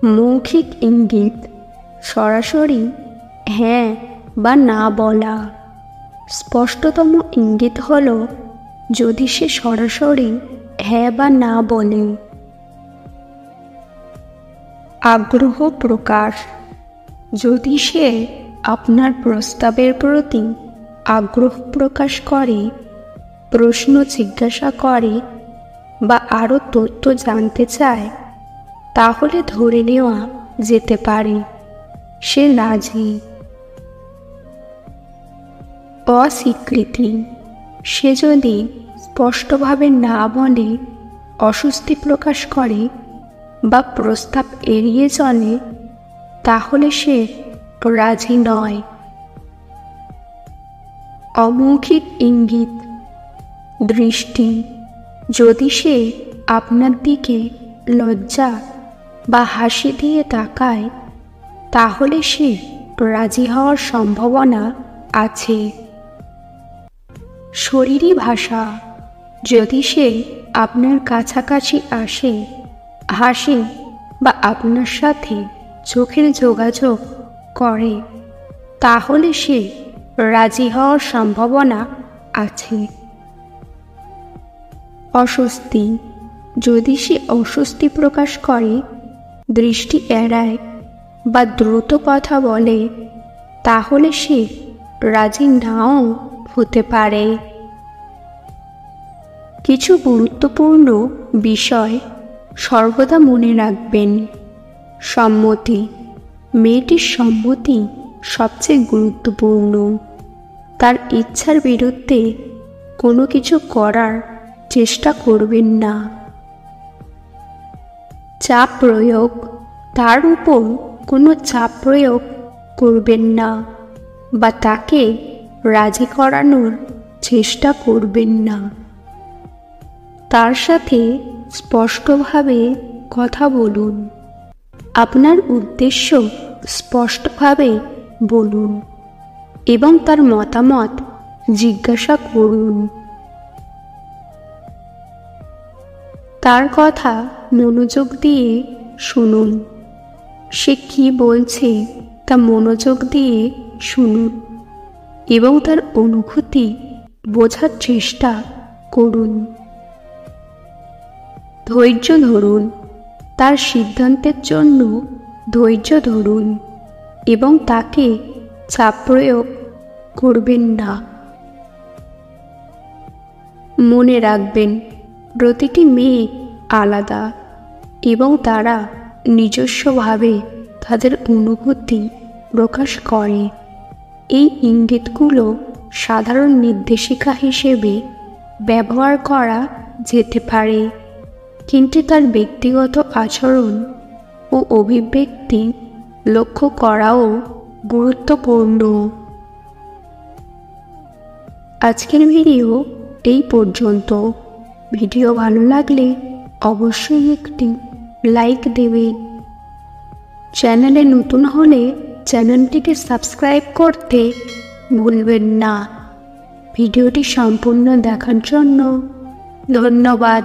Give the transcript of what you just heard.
মৌখিক ইঙ্গিত সরাসরি হ্যাঁ বা না বলা। স্পষ্টতম ইঙ্গিত হল যদি সে সরাসরি হ্যাঁ বা না বলে। আগ্রহ প্রকাশ যদি সে আপনার প্রস্তাবের প্রতি আগ্রহ প্রকাশ করে, প্রশ্ন জিজ্ঞাসা করে বা আরও তথ্য জানতে চায়, তাহলে ধরে নেওয়া যেতে পারে সে রাজি। অস্বীকৃতি সে যদি স্পষ্টভাবে না বলে, অস্বস্তি প্রকাশ করে বা প্রস্তাব এড়িয়ে চলে, তাহলে সে রাজি নয়। অমৌখিক ইঙ্গিত দৃষ্টি যদি সে আপনার দিকে লজ্জা বা হাসি দিয়ে তাকায়, তাহলে সে রাজি হওয়ার সম্ভাবনা আছে। শরীরী ভাষা যদি সে আপনার কাছাকাছি আসে, হাসে বা আপনার সাথে চোখের যোগাযোগ করে, তাহলে সে রাজি হওয়ার সম্ভাবনা আছে। অস্বস্তি যদি সে অস্বস্তি প্রকাশ করে, দৃষ্টি এড়ায় বা দ্রুত কথা বলে, তাহলে সে রাজি নাও হতে পারে। কিছু গুরুত্বপূর্ণ বিষয় সর্বদা মনে রাখবেন। সম্মতি মেয়েটির সম্মতি সবচেয়ে গুরুত্বপূর্ণ। তার ইচ্ছার বিরুদ্ধে কোনো কিছু করার চেষ্টা করবেন না। চাপ প্রয়োগ তার উপর কোনো চাপ প্রয়োগ করবেন না বা তাকে রাজি করানোর চেষ্টা করবেন না। তার সাথে স্পষ্টভাবে কথা বলুন। আপনার উদ্দেশ্য স্পষ্টভাবে বলুন এবং তার মতামত জিজ্ঞাসা করুন। তার কথা মনোযোগ দিয়ে শুনুন। সে কি বলছে তা মনোযোগ দিয়ে শুনুন এবং তার অনুভূতি বোঝার চেষ্টা করুন। ধৈর্য ধরুন। তার সিদ্ধান্তের জন্য ধৈর্য ধরুন এবং তাকে চাপ প্রয়োগ করবেন না। মনে রাখবেন, প্রতিটি মেয়ে আলাদা এবং তারা নিজস্বভাবে তাদের অনুভূতি প্রকাশ করে। এই ইঙ্গিতগুলো সাধারণ নির্দেশিকা হিসেবে ব্যবহার করা যেতে পারে, কিন্তু তার ব্যক্তিগত আচরণ ও অভিব্যক্তি লক্ষ্য করাও গুরুত্বপূর্ণ। আজকের ভিডিও এই পর্যন্ত। ভিডিও ভালো লাগলে অবশ্যই একটি লাইক দেবেন। চ্যানেলে নতুন হলে চ্যানেলটিকে সাবস্ক্রাইব করতে ভুলবেন না। ভিডিওটি সম্পূর্ণ দেখার জন্য ধন্যবাদ।